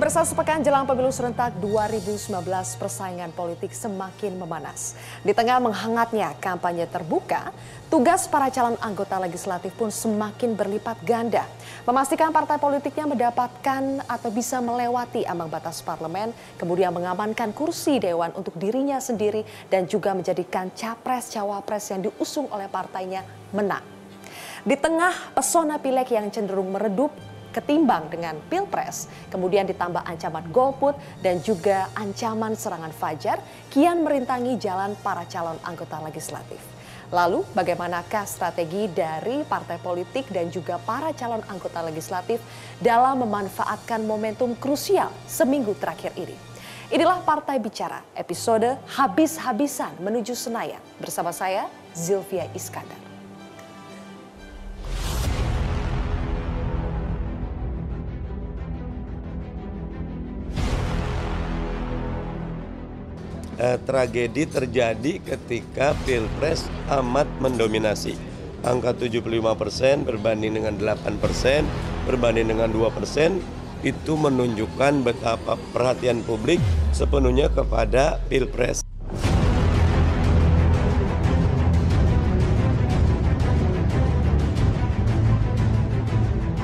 Pemirsa, sepekan jelang pemilu serentak 2019, persaingan politik semakin memanas. Di tengah menghangatnya kampanye terbuka, tugas para calon anggota legislatif pun semakin berlipat ganda. Memastikan partai politiknya mendapatkan atau bisa melewati ambang batas parlemen, kemudian mengamankan kursi dewan untuk dirinya sendiri dan juga menjadikan capres-cawapres yang diusung oleh partainya menang. Di tengah pesona pileg yang cenderung meredup ketimbang dengan pilpres, kemudian ditambah ancaman golput dan juga ancaman serangan fajar, kian merintangi jalan para calon anggota legislatif. Lalu bagaimanakah strategi dari partai politik dan juga para calon anggota legislatif dalam memanfaatkan momentum krusial seminggu terakhir ini? Inilah Partai Bicara, episode Habis-Habisan Menuju Senayan. Bersama saya, Zilvia Iskandar. Tragedi terjadi ketika Pilpres amat mendominasi. Angka 75% berbanding dengan 8%, berbanding dengan 2%, itu menunjukkan betapa perhatian publik sepenuhnya kepada Pilpres.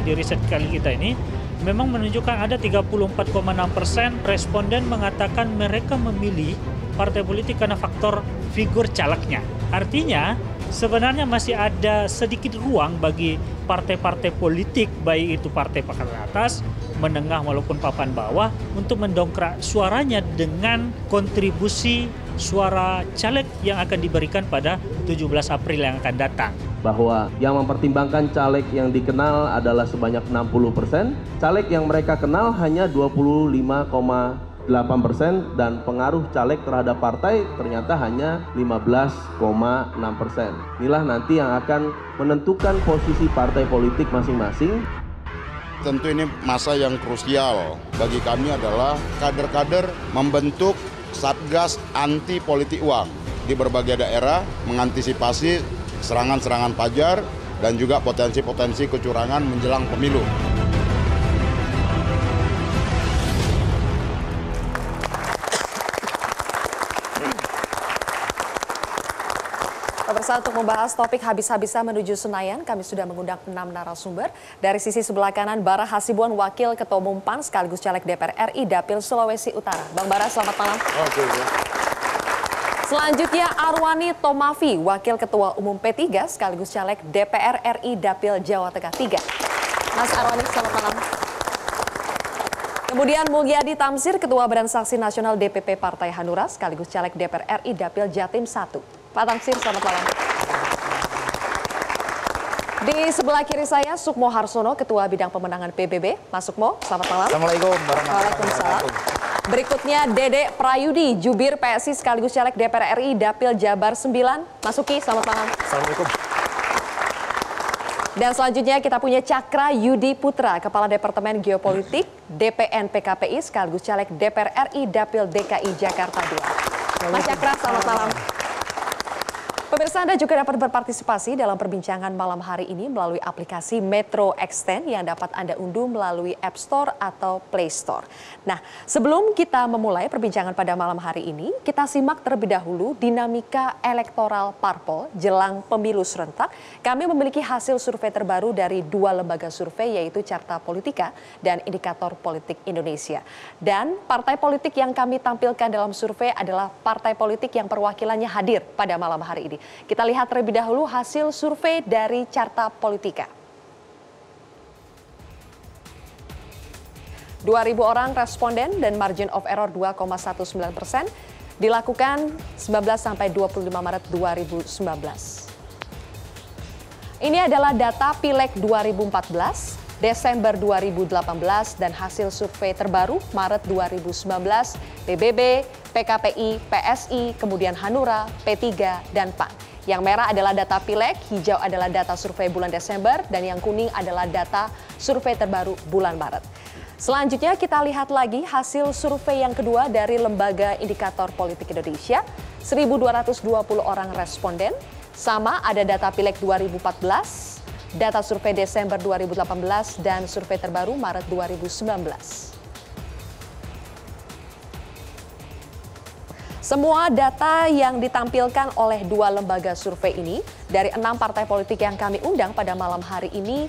Di riset kali kita ini memang menunjukkan ada 34,6% responden mengatakan mereka memilih partai politik karena faktor figur calegnya. Artinya sebenarnya masih ada sedikit ruang bagi partai-partai politik, baik itu partai papan atas, menengah maupun papan bawah, untuk mendongkrak suaranya dengan kontribusi suara caleg yang akan diberikan pada 17 April yang akan datang. Bahwa yang mempertimbangkan caleg yang dikenal adalah sebanyak 60%, caleg yang mereka kenal hanya 25,8% dan pengaruh caleg terhadap partai ternyata hanya 15,6%. Inilah nanti yang akan menentukan posisi partai politik masing-masing. Tentu ini masa yang krusial bagi kami adalah kader-kader membentuk Satgas anti politik uang di berbagai daerah, mengantisipasi serangan-serangan fajar dan juga potensi-potensi kecurangan menjelang pemilu. Pemirsa, untuk membahas topik habis-habisan menuju Senayan, kami sudah mengundang 6 narasumber. Dari sisi sebelah kanan, Bara Hasibuan, Wakil Ketua Umum PAN sekaligus Caleg DPR RI Dapil Sulawesi Utara. Bang Bara, selamat malam. Selanjutnya Arwani Tomafi, Wakil Ketua Umum P3 sekaligus Caleg DPR RI Dapil Jawa Tengah 3. Mas Arwani, selamat malam. Kemudian Mulyadi Tamsir, Ketua Badan Saksi Nasional DPP Partai Hanura sekaligus Caleg DPR RI Dapil Jatim 1. Pak Tamsir, selamat malam. Di sebelah kiri saya, Sukmo Harsono, Ketua Bidang Pemenangan PBB. Mas Sukmo, selamat malam. Assalamualaikum warahmatullahi Waalaikumsalam. Berikutnya Dede Prayudi, Jubir PSI sekaligus Caleg DPR RI Dapil Jabar 9. Mas Suki, selamat malam. Assalamualaikum. Dan selanjutnya kita punya Cakra Yudi Putra, Kepala Departemen Geopolitik DPN PKPI sekaligus Caleg DPR RI Dapil DKI Jakarta 2. Mas Cakra, selamat malam. Pemirsa, Anda juga dapat berpartisipasi dalam perbincangan malam hari ini melalui aplikasi Metro Extend yang dapat Anda unduh melalui App Store atau Play Store. Nah, sebelum kita memulai perbincangan pada malam hari ini, kita simak terlebih dahulu dinamika elektoral parpol jelang pemilu serentak. Kami memiliki hasil survei terbaru dari 2 lembaga survei, yaitu Carta Politika dan Indikator Politik Indonesia. Dan partai politik yang kami tampilkan dalam survei adalah partai politik yang perwakilannya hadir pada malam hari ini. Kita lihat terlebih dahulu hasil survei dari Carta Politika. 2.000 orang responden dan margin of error 2,19% dilakukan 19-25 Maret 2019. Ini adalah data Pileg 2014, Desember 2018 dan hasil survei terbaru Maret 2019 PBB, PKPI, PSI, kemudian Hanura, P3, dan PAN. Yang merah adalah data Pileg, hijau adalah data survei bulan Desember, dan yang kuning adalah data survei terbaru bulan Maret. Selanjutnya kita lihat lagi hasil survei yang kedua dari Lembaga Indikator Politik Indonesia. 1.220 orang responden, sama ada data Pileg 2014, data survei Desember 2018 dan survei terbaru Maret 2019. Semua data yang ditampilkan oleh 2 lembaga survei ini dari 6 partai politik yang kami undang pada malam hari ini,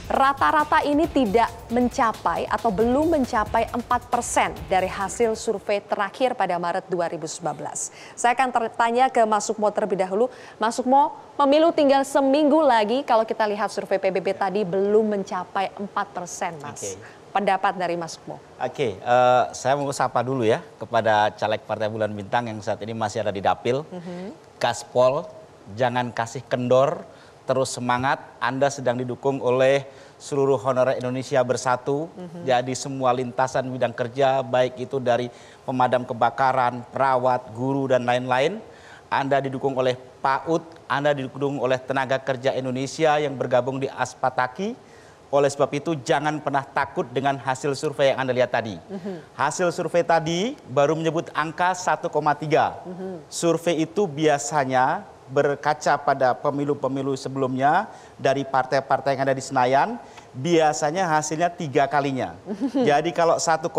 rata-rata ini tidak mencapai atau belum mencapai 4% dari hasil survei terakhir pada Maret 2019. Saya akan tanya ke Mas Sukmo terlebih dahulu. Mas Sukmo, pemilu tinggal seminggu lagi, kalau kita lihat survei PBB tadi belum mencapai 4%, Mas. Oke. Pendapat dari Mas Sukmo. Oke, saya mau sapa dulu ya kepada caleg Partai Bulan Bintang yang saat ini masih ada di dapil. Gaspol, jangan kasih kendor, terus semangat. Anda sedang didukung oleh seluruh honorer Indonesia Bersatu. Jadi semua lintasan bidang kerja, baik itu dari pemadam kebakaran, perawat, guru, dan lain-lain. Anda didukung oleh PAUD, Anda didukung oleh tenaga kerja Indonesia yang bergabung di Aspataki. Oleh sebab itu jangan pernah takut dengan hasil survei yang Anda lihat tadi. Hasil survei tadi baru menyebut angka 1,3. Survei itu biasanya berkaca pada pemilu-pemilu sebelumnya dari partai-partai yang ada di Senayan, biasanya hasilnya 3 kalinya. Jadi kalau 1,3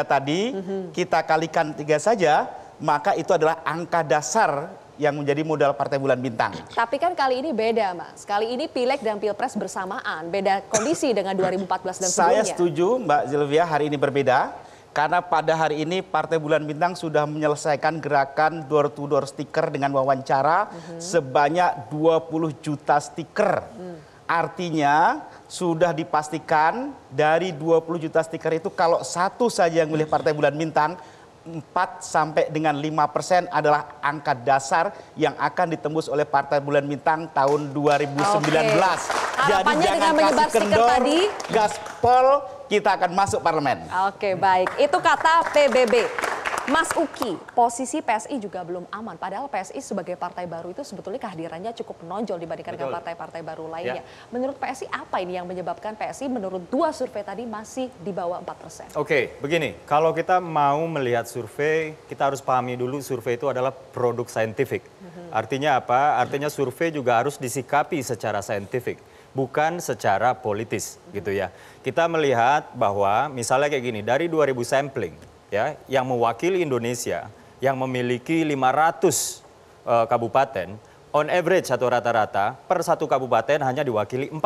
tadi kita kalikan 3 saja, maka itu adalah angka dasar yang menjadi modal Partai Bulan Bintang. Tapi kan kali ini beda, Mas. Kali ini Pileg dan Pilpres bersamaan. Beda kondisi dengan 2014 dan sebelumnya. Saya setuju, Mbak Zilvia, hari ini berbeda. Karena pada hari ini Partai Bulan Bintang sudah menyelesaikan gerakan door-to-door stiker dengan wawancara sebanyak 20 juta stiker. Artinya sudah dipastikan dari 20 juta stiker itu kalau satu saja yang milih Partai Bulan Bintang, 4 sampai dengan 5% adalah angka dasar yang akan ditembus oleh Partai Bulan Bintang tahun 2019. Jadi jangan kasih kendor, gaspol, kita akan masuk parlemen. Oke, baik. Itu kata PBB. Mas Uki, posisi PSI juga belum aman. Padahal PSI sebagai partai baru itu sebetulnya kehadirannya cukup menonjol dibandingkan dengan partai-partai baru lainnya. Menurut PSI apa ini yang menyebabkan PSI menurut 2 survei tadi masih di bawah 4%? Oke, begini. Kalau kita mau melihat survei, kita harus pahami dulu survei itu adalah produk saintifik. Artinya apa? Artinya survei juga harus disikapi secara saintifik, bukan secara politis gitu ya. Kita melihat bahwa misalnya kayak gini, dari 2000 sampling, ya, yang mewakili Indonesia yang memiliki 500 kabupaten, on average atau rata-rata per satu kabupaten hanya diwakili 4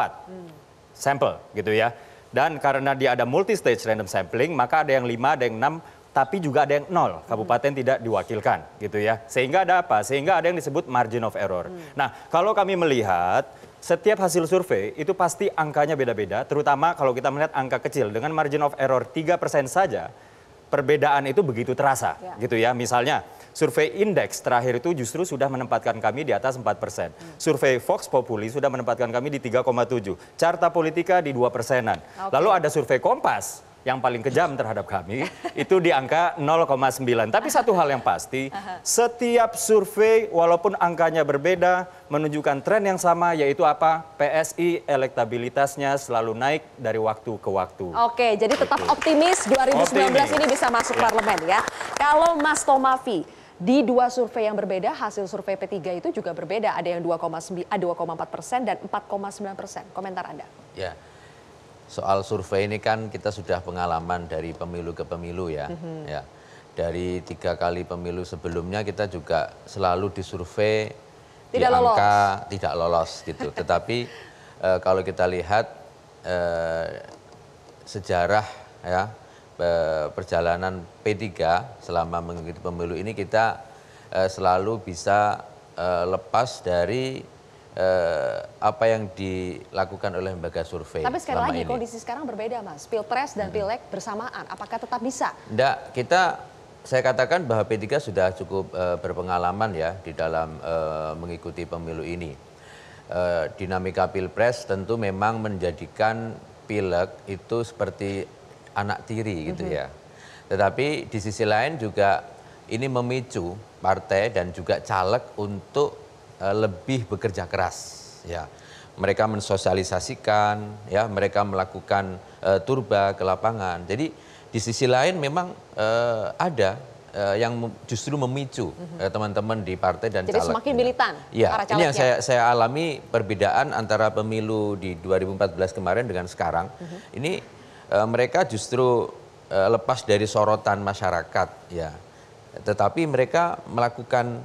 sampel gitu ya. Dan karena dia ada multi stage random sampling, maka ada yang 5, ada yang 6, tapi juga ada yang 0 kabupaten tidak diwakilkan gitu ya. Sehingga ada apa? Sehingga ada yang disebut margin of error. Nah, kalau kami melihat setiap hasil survei itu pasti angkanya beda-beda, terutama kalau kita melihat angka kecil dengan margin of error 3% saja. Perbedaan itu begitu terasa gitu ya. Misalnya survei indeks terakhir itu justru sudah menempatkan kami di atas 4%. Survei Vox Populi sudah menempatkan kami di 3,7. Carta Politika di 2%-an. Lalu ada survei Kompas yang paling kejam terhadap kami itu di angka 0,9. Tapi satu hal yang pasti, setiap survei walaupun angkanya berbeda menunjukkan tren yang sama, yaitu apa? PSI elektabilitasnya selalu naik dari waktu ke waktu. Oke, jadi tetap optimis 2019 ini bisa masuk parlemen ya. Kalau Mas Tomafi, di 2 survei yang berbeda, hasil survei P3 itu juga berbeda. Ada yang 2,4% dan 4,9%. Komentar Anda? Ya. Soal survei ini kan kita sudah pengalaman dari pemilu ke pemilu ya. Ya. Dari 3 kali pemilu sebelumnya kita juga selalu disurvei di angka tidak lolos gitu. Tetapi kalau kita lihat sejarah ya perjalanan P3 selama mengikuti pemilu ini, kita selalu bisa lepas dari apa yang dilakukan oleh lembaga survei. Tapi sekali lagi kondisi sekarang berbeda, Mas. Pilpres dan Pileg bersamaan. Apakah tetap bisa? Enggak, saya katakan bahwa P3 sudah cukup berpengalaman ya di dalam mengikuti pemilu ini. Dinamika Pilpres tentu memang menjadikan Pileg itu seperti anak tiri gitu ya. Tetapi di sisi lain juga ini memicu partai dan juga caleg untuk lebih bekerja keras ya. Mereka mensosialisasikan ya, mereka melakukan turba ke lapangan. Jadi di sisi lain memang ada yang justru memicu teman-teman di partai dan caleg. Jadi semakin militan ya, para calegnya. ini yang saya alami perbedaan antara pemilu di 2014 kemarin dengan sekarang. Ini mereka justru lepas dari sorotan masyarakat ya. tetapi mereka melakukan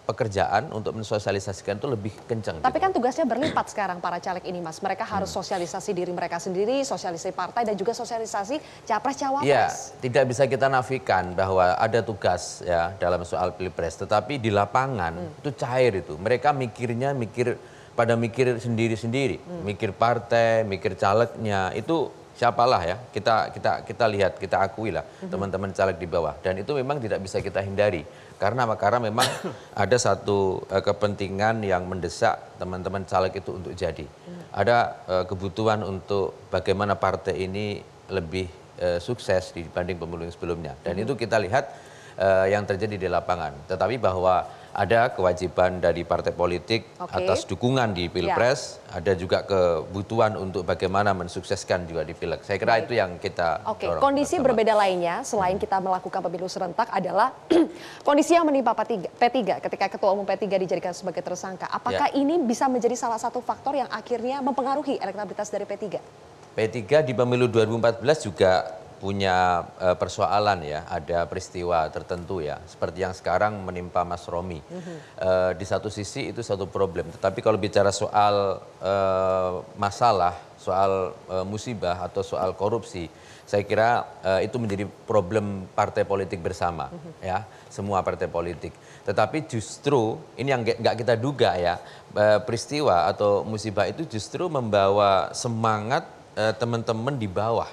pekerjaan untuk mensosialisasikan itu lebih kencang. Tapi kan tugasnya berlipat sekarang para caleg ini, Mas. Mereka harus sosialisasi diri mereka sendiri, sosialisasi partai, dan juga sosialisasi capres-cawapres. Ya, tidak bisa kita nafikan bahwa ada tugas ya dalam soal pilpres, tetapi di lapangan itu cair itu. Mereka mikir sendiri-sendiri, mikir partai, mikir calegnya, itu siapalah ya, kita lihat, kita akui lah teman-teman caleg di bawah, dan itu memang tidak bisa kita hindari karena memang ada satu kepentingan yang mendesak teman-teman caleg itu untuk jadi, ada kebutuhan untuk bagaimana partai ini lebih sukses dibanding pemilu yang sebelumnya, dan itu kita lihat yang terjadi di lapangan. Tetapi bahwa ada kewajiban dari partai politik atas dukungan di pilpres, ada juga kebutuhan untuk bagaimana mensukseskan juga di pileg. Saya kira itu yang kita dorong. Kondisi berbeda lainnya selain kita melakukan pemilu serentak adalah kondisi yang menimpa P3 ketika Ketua Umum P3 dijadikan sebagai tersangka. Apakah ini bisa menjadi salah satu faktor yang akhirnya mempengaruhi elektabilitas dari P3? P3 di pemilu 2014 juga punya persoalan ya, ada peristiwa tertentu ya, seperti yang sekarang menimpa Mas Romi. Di satu sisi itu satu problem, tetapi kalau bicara soal masalah, soal musibah atau soal korupsi, saya kira itu menjadi problem partai politik bersama ya, semua partai politik. Tetapi justru ini yang nggak kita duga ya, peristiwa atau musibah itu justru membawa semangat teman-teman di bawah,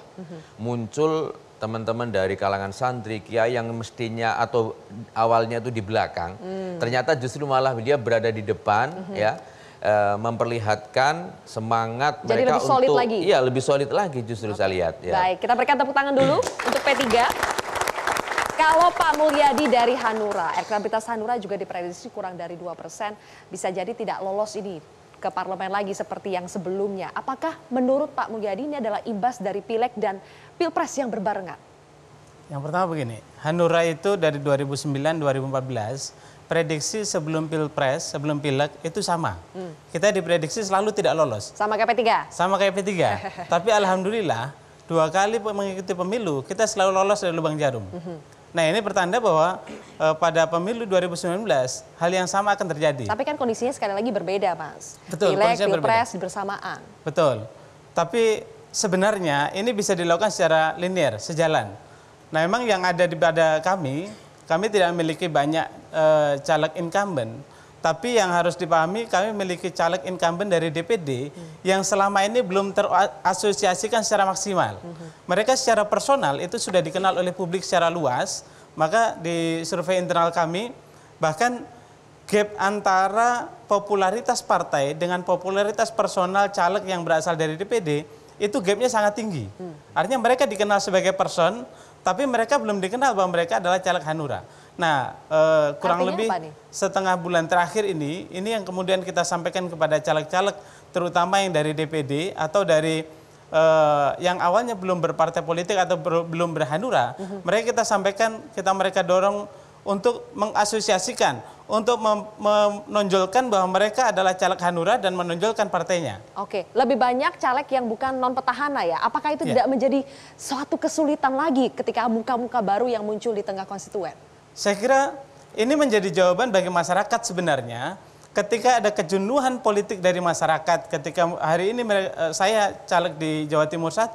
muncul teman-teman dari kalangan santri, kiai yang mestinya atau awalnya itu di belakang, ternyata justru malah dia berada di depan, ya, memperlihatkan semangat jadi mereka lebih solid untuk, lagi. Iya, lebih solid lagi justru saya lihat. Ya. Baik, kita berikan tepuk tangan dulu untuk P3. Kalau Pak Mulyadi dari Hanura, elektabilitas Hanura juga diprediksi kurang dari 2%, bisa jadi tidak lolos ini ke parlemen lagi seperti yang sebelumnya. Apakah menurut Pak Mulyadi ini adalah imbas dari pileg dan pilpres yang berbarengan? Yang pertama begini, Hanura itu dari 2009-2014, prediksi sebelum pilpres, sebelum pileg itu sama. Kita diprediksi selalu tidak lolos. Sama kayak P3? Sama kayak P3. Tapi alhamdulillah, 2 kali mengikuti pemilu, kita selalu lolos dari lubang jarum. Nah, ini pertanda bahwa pada pemilu 2019 hal yang sama akan terjadi. Tapi kan kondisinya sekali lagi berbeda, Mas. Betul, pileg, pilpres bersamaan. Betul. Tapi sebenarnya ini bisa dilakukan secara linear, sejalan. Nah, memang yang ada pada kami tidak memiliki banyak caleg incumbent. Tapi yang harus dipahami, kami memiliki caleg incumbent dari DPD yang selama ini belum terasosiasikan secara maksimal. Mereka secara personal itu sudah dikenal oleh publik secara luas, maka di survei internal kami, bahkan gap antara popularitas partai dengan popularitas personal caleg yang berasal dari DPD, itu gapnya sangat tinggi. Artinya mereka dikenal sebagai person, tapi mereka belum dikenal bahwa mereka adalah caleg Hanura. Nah, kurang lebih setengah bulan terakhir ini yang kemudian kita sampaikan kepada caleg-caleg, terutama yang dari DPD atau dari yang awalnya belum berpartai politik atau belum berhanura, mereka kita sampaikan, mereka dorong untuk mengasosiasikan, untuk menonjolkan bahwa mereka adalah caleg Hanura dan menonjolkan partainya. Oke, lebih banyak caleg yang bukan non petahana ya. Apakah itu tidak menjadi suatu kesulitan lagi ketika muka-muka baru yang muncul di tengah konstituen? Saya kira ini menjadi jawaban bagi masyarakat sebenarnya ketika ada kejenuhan politik dari masyarakat. Ketika hari ini saya caleg di Jawa Timur 1,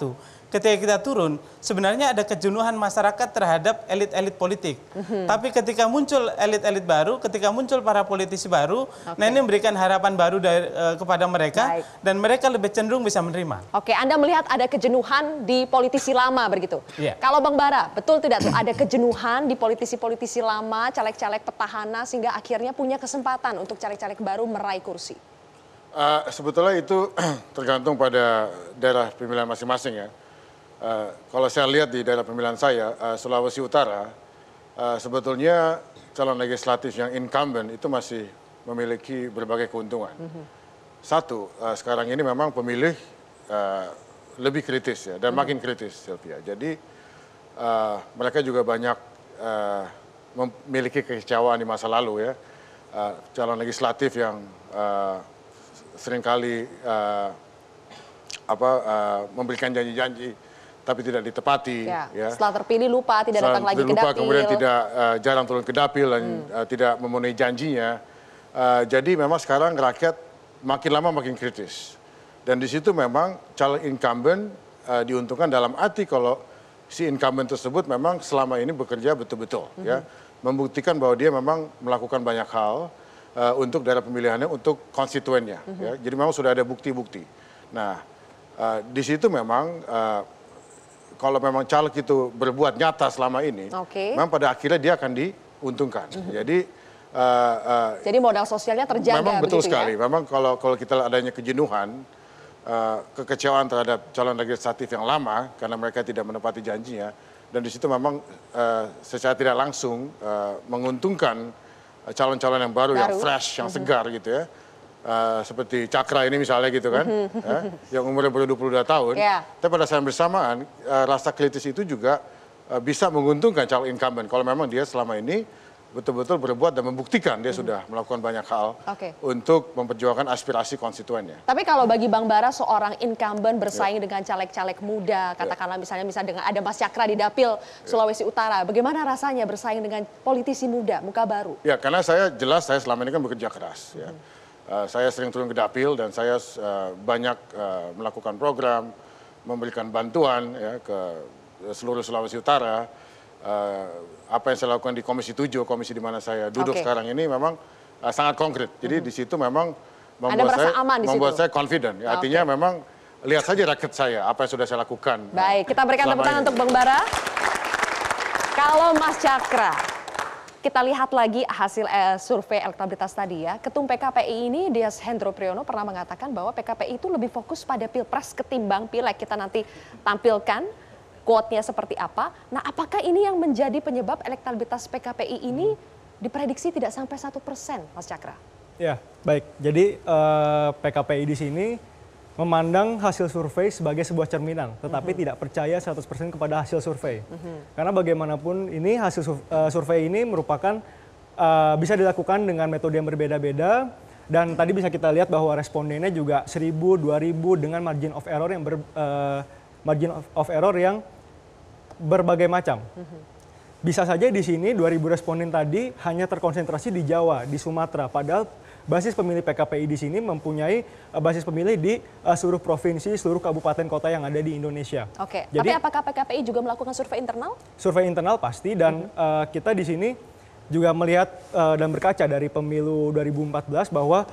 ketika kita turun sebenarnya ada kejenuhan masyarakat terhadap elit-elit politik. Tapi ketika muncul elit-elit baru, ketika muncul para politisi baru, nah ini memberikan harapan baru kepada mereka. Dan mereka lebih cenderung bisa menerima. Oke, Anda melihat ada kejenuhan di politisi lama begitu. Kalau Bang Bara, betul tidak tuh ada kejenuhan di politisi-politisi lama, caleg-caleg petahana sehingga akhirnya punya kesempatan untuk caleg-caleg baru meraih kursi? Sebetulnya itu tergantung pada daerah pemilihan masing-masing ya. Kalau saya lihat di daerah pemilihan saya, Sulawesi Utara, sebetulnya calon legislatif yang incumbent itu masih memiliki berbagai keuntungan. Satu, sekarang ini memang pemilih lebih kritis ya, dan makin kritis, Sylvia. Jadi mereka juga banyak memiliki kekecewaan di masa lalu ya. Calon legislatif yang seringkali memberikan janji-janji tapi tidak ditepati. Ya. Setelah terpilih lupa, tidak datang lagi ke dapil. Kemudian tidak jarang turun ke dapil dan tidak memenuhi janjinya. Jadi memang sekarang rakyat makin lama makin kritis. Dan di situ memang calon incumbent diuntungkan dalam arti kalau si incumbent tersebut memang selama ini bekerja betul-betul, ya, membuktikan bahwa dia memang melakukan banyak hal untuk daerah pemilihannya, untuk konstituennya. Ya. Jadi memang sudah ada bukti-bukti. Nah, di situ memang kalau memang caleg itu berbuat nyata selama ini, memang pada akhirnya dia akan diuntungkan. Jadi modal sosialnya terjaga. Memang betul begitu, sekali. Ya? Memang kalau kita adanya kejenuhan, kekecewaan terhadap calon legislatif yang lama karena mereka tidak menepati janjinya, dan di situ memang secara tidak langsung menguntungkan calon-calon yang baru, yang fresh, yang segar gitu ya. Seperti Cakra ini misalnya gitu kan, yang umurnya baru 22 tahun. Tapi pada saat bersamaan, rasa kritis itu juga bisa menguntungkan calon incumbent kalau memang dia selama ini betul-betul berbuat dan membuktikan dia sudah melakukan banyak hal untuk memperjuangkan aspirasi konstituennya. Tapi kalau bagi Bang Bara, seorang incumbent bersaing dengan caleg-caleg muda, katakanlah misalnya dengan ada Mas Cakra di Dapil Sulawesi Utara, bagaimana rasanya bersaing dengan politisi muda, muka baru? Ya, karena saya selama ini kan bekerja keras. Ya. Saya sering turun ke Dapil dan saya banyak melakukan program, memberikan bantuan ya, ke seluruh Sulawesi Utara. Apa yang saya lakukan di Komisi 7, komisi di mana saya duduk sekarang ini memang sangat konkret. Jadi di situ memang membuat saya confident. Ya, artinya memang lihat saja rakyat saya, apa yang sudah saya lakukan. Baik, kita berikan tepuk tangan untuk Bang Bara. Kalau Mas Cakra, kita lihat lagi hasil survei elektabilitas tadi ya. Ketum PKPI ini, Dias Hendro Priyono, pernah mengatakan bahwa PKPI itu lebih fokus pada pilpres ketimbang pileg. Kita nanti tampilkan quote-nya seperti apa. Nah, apakah ini yang menjadi penyebab elektabilitas PKPI ini diprediksi tidak sampai 1%, Mas Cakra? Ya, baik. Jadi PKPI di sini memandang hasil survei sebagai sebuah cerminan, tetapi tidak percaya 100% kepada hasil survei. Karena bagaimanapun ini hasil survei ini merupakan bisa dilakukan dengan metode yang berbeda-beda, dan tadi bisa kita lihat bahwa respondennya juga 1.000, 2.000 dengan margin of error yang berbagai macam. Bisa saja di sini 2.000 responden tadi hanya terkonsentrasi di Jawa, di Sumatera, padahal basis pemilih PKPI di sini mempunyai basis pemilih di seluruh provinsi, seluruh kabupaten kota yang ada di Indonesia. Oke. Jadi, tapi apakah PKPI juga melakukan survei internal? Survei internal pasti, dan kita di sini juga melihat dan berkaca dari pemilu 2014 bahwa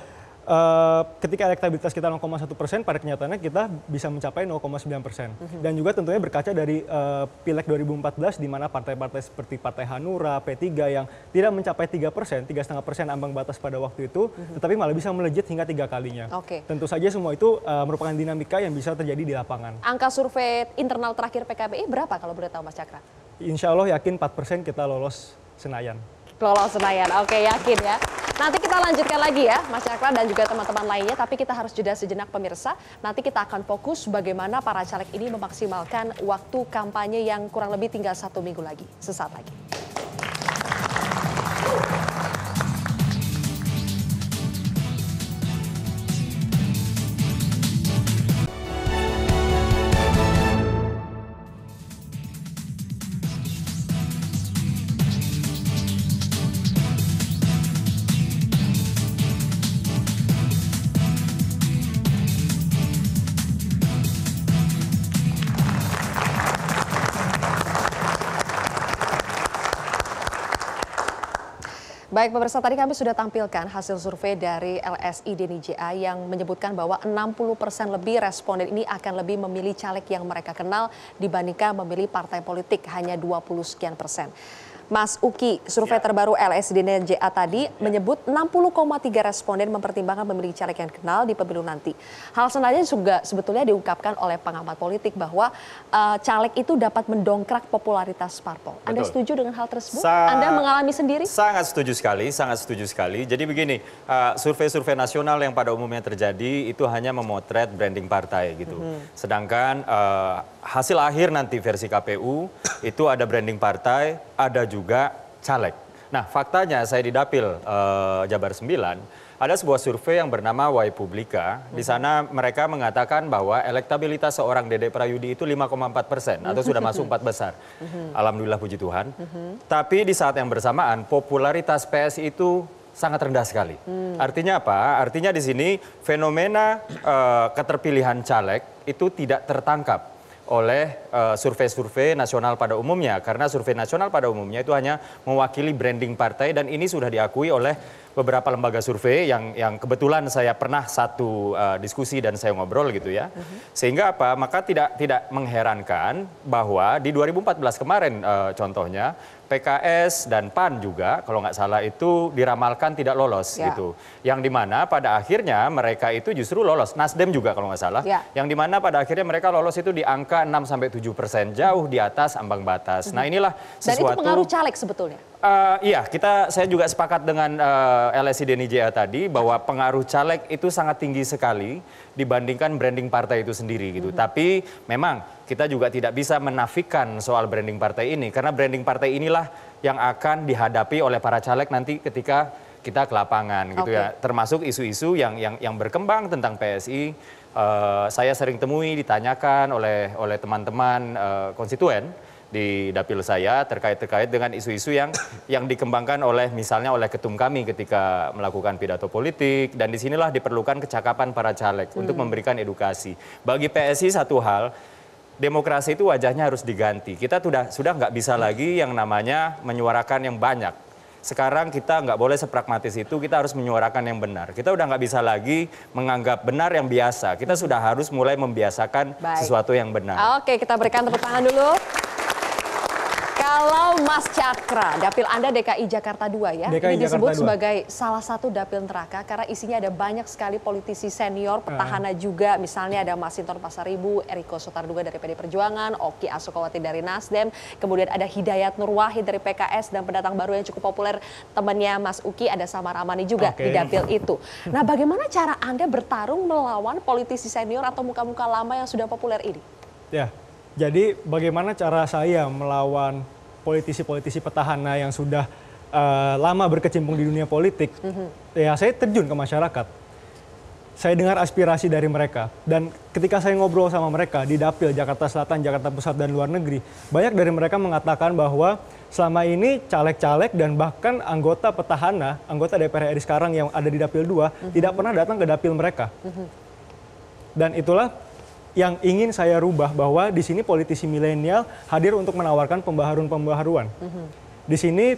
ketika elektabilitas kita 0,1%, pada kenyataannya kita bisa mencapai 0,9%. Dan juga tentunya berkaca dari Pileg 2014 di mana partai-partai seperti Partai Hanura, P3 yang tidak mencapai 3%, 3,5% ambang batas pada waktu itu, tetapi malah bisa melejit hingga 3 kalinya. Tentu saja semua itu merupakan dinamika yang bisa terjadi di lapangan. Angka survei internal terakhir PKPI berapa kalau boleh tahu, Mas Cakra? Insya Allah yakin 4% kita lolos Senayan. Lolos Senayan, oke, yakin ya. Nanti kita lanjutkan lagi ya, Mas Cakra dan juga teman-teman lainnya. Tapi kita harus jeda sejenak pemirsa. Nanti kita akan fokus bagaimana para caleg ini memaksimalkan waktu kampanye yang kurang lebih tinggal 1 minggu lagi. Sesaat lagi. Baik pemirsa, tadi kami sudah tampilkan hasil survei dari LSI DNIJA yang menyebutkan bahwa 60% lebih responden ini akan lebih memilih caleg yang mereka kenal dibandingkan memilih partai politik, hanya 20 sekian persen. Mas Uki, survei terbaru LSI DNIJA tadi menyebut 60,3 responden mempertimbangkan memilih caleg yang kenal di pemilu nanti. Hal senada juga sebetulnya diungkapkan oleh pengamat politik bahwa caleg itu dapat mendongkrak popularitas parpol. Anda setuju dengan hal tersebut? Anda mengalami sendiri? Sangat setuju sekali. Jadi begini, survei-survei nasional yang pada umumnya terjadi itu hanya memotret branding partai gitu. Sedangkan hasil akhir nanti versi KPU itu ada branding partai, ada juga caleg. Nah, faktanya saya di Dapil Jabar 9 Ada sebuah survei yang bernama Y Publika. Di sana mereka mengatakan bahwa elektabilitas seorang Dede Prayudi itu 5,4% atau sudah masuk 4 besar. Alhamdulillah, puji Tuhan. Tapi di saat yang bersamaan popularitas PSI itu sangat rendah sekali. Artinya apa? Artinya di sini fenomena keterpilihan caleg itu tidak tertangkap oleh survei-survei nasional pada umumnya. Karena survei nasional pada umumnya itu hanya mewakili branding partai, dan ini sudah diakui oleh beberapa lembaga survei yang kebetulan saya pernah satu diskusi dan saya ngobrol gitu ya. Sehingga apa? Maka tidak mengherankan bahwa di 2014 kemarin contohnya PKS dan PAN juga kalau nggak salah itu diramalkan tidak lolos gitu. Yang dimana pada akhirnya mereka itu justru lolos. Nasdem juga kalau nggak salah. Yang dimana pada akhirnya mereka lolos itu di angka 6-7%, jauh di atas ambang batas. Nah inilah sesuatu. Dan itu pengaruh caleg sebetulnya? Iya, saya juga sepakat dengan LSI Denny JA tadi bahwa pengaruh caleg itu sangat tinggi sekali dibandingkan branding partai itu sendiri gitu. Tapi memang kita juga tidak bisa menafikan soal branding partai ini, karena branding partai inilah yang akan dihadapi oleh para caleg nanti ketika kita ke lapangan gitu ya. Termasuk isu-isu yang berkembang tentang PSI. Saya sering temui, ditanyakan oleh teman-teman konstituen di dapil saya terkait dengan isu-isu yang dikembangkan misalnya oleh ketum kami ketika melakukan pidato politik, dan disinilah diperlukan kecakapan para caleg untuk memberikan edukasi. Bagi PSI satu hal, demokrasi itu wajahnya harus diganti. Kita sudah nggak bisa lagi yang namanya menyuarakan yang banyak. Sekarang kita nggak boleh sepragmatis itu, kita harus menyuarakan yang benar. Kita udah nggak bisa lagi menganggap benar yang biasa. Kita sudah harus mulai membiasakan sesuatu yang benar. Oke, kita berikan tepuk tangan dulu. Kalau Mas Cakra, dapil Anda DKI Jakarta 2 ya, ini disebut sebagai salah satu dapil neraka karena isinya ada banyak sekali politisi senior, petahana juga, misalnya ada Masinton Pasaribu, Eriko Sotarduga dari PD Perjuangan, Oki Asokawati dari Nasdem, kemudian ada Hidayat Nur Wahid dari PKS, dan pendatang baru yang cukup populer temannya Mas Uki, ada Samar Amani juga di dapil itu. Nah, bagaimana cara Anda bertarung melawan politisi senior atau muka-muka lama yang sudah populer ini? Ya, jadi bagaimana cara saya melawan politisi-politisi petahana yang sudah lama berkecimpung di dunia politik? Ya, saya terjun ke masyarakat. Saya dengar aspirasi dari mereka. Dan ketika saya ngobrol sama mereka di dapil Jakarta Selatan, Jakarta Pusat, dan luar negeri, banyak dari mereka mengatakan bahwa selama ini caleg-caleg dan bahkan anggota petahana, anggota DPR RI sekarang yang ada di dapil 2, tidak pernah datang ke dapil mereka. Dan itulah yang ingin saya rubah, bahwa di sini politisi milenial hadir untuk menawarkan pembaharuan-pembaharuan. Di sini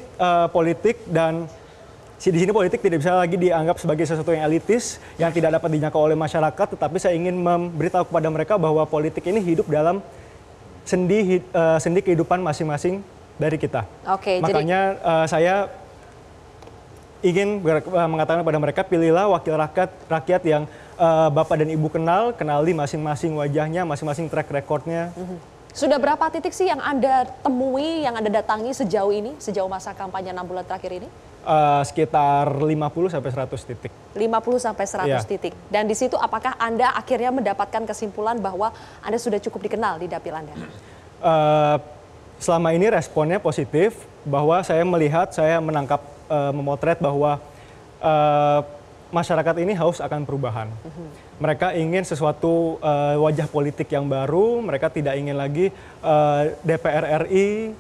politik tidak bisa lagi dianggap sebagai sesuatu yang elitis yang tidak dapat dijangkau oleh masyarakat, tetapi saya ingin memberitahu kepada mereka bahwa politik ini hidup dalam sendi kehidupan masing-masing dari kita. Makanya saya ingin mengatakan kepada mereka, pilihlah wakil rakyat yang Bapak dan Ibu kenali masing-masing wajahnya, masing-masing track recordnya. Sudah berapa titik sih yang Anda temui, yang Anda datangi sejauh ini, sejauh masa kampanye 6 bulan terakhir ini? Sekitar 50 sampai 100 titik. 50 sampai 100 titik. Dan di situ apakah Anda akhirnya mendapatkan kesimpulan bahwa Anda sudah cukup dikenal di dapil Anda? Selama ini responnya positif, bahwa saya melihat, saya menangkap, memotret bahwa masyarakat ini haus akan perubahan. Mereka ingin sesuatu wajah politik yang baru, mereka tidak ingin lagi DPR RI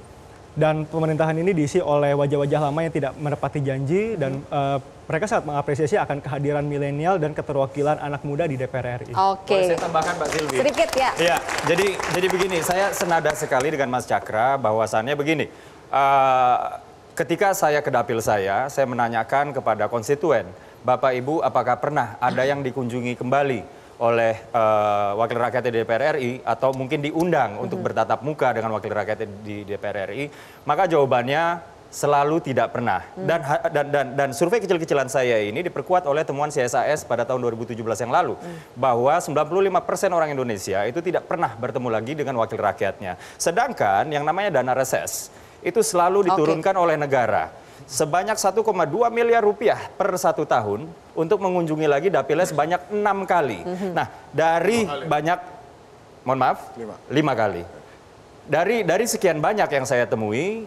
dan pemerintahan ini diisi oleh wajah-wajah lama yang tidak menepati janji, dan mereka sangat mengapresiasi akan kehadiran milenial dan keterwakilan anak muda di DPR RI. Boleh saya tambahkan, Pak Silvi? Sedikit ya. Iya, jadi begini, saya senada sekali dengan Mas Cakra, bahwasannya begini, ketika saya ke dapil saya menanyakan kepada konstituen, Bapak Ibu apakah pernah ada yang dikunjungi kembali oleh wakil rakyat di DPR RI atau mungkin diundang untuk bertatap muka dengan wakil rakyat di DPR RI, maka jawabannya selalu tidak pernah. Dan survei kecil-kecilan saya ini diperkuat oleh temuan CSAS pada tahun 2017 yang lalu, bahwa 95% orang Indonesia itu tidak pernah bertemu lagi dengan wakil rakyatnya. Sedangkan yang namanya dana reses itu selalu diturunkan oleh negara. Sebanyak 1,2 miliar rupiah per 1 tahun untuk mengunjungi lagi dapilnya sebanyak 6 kali. Nah, dari banyak, mohon maaf, 5 kali. Dari sekian banyak yang saya temui,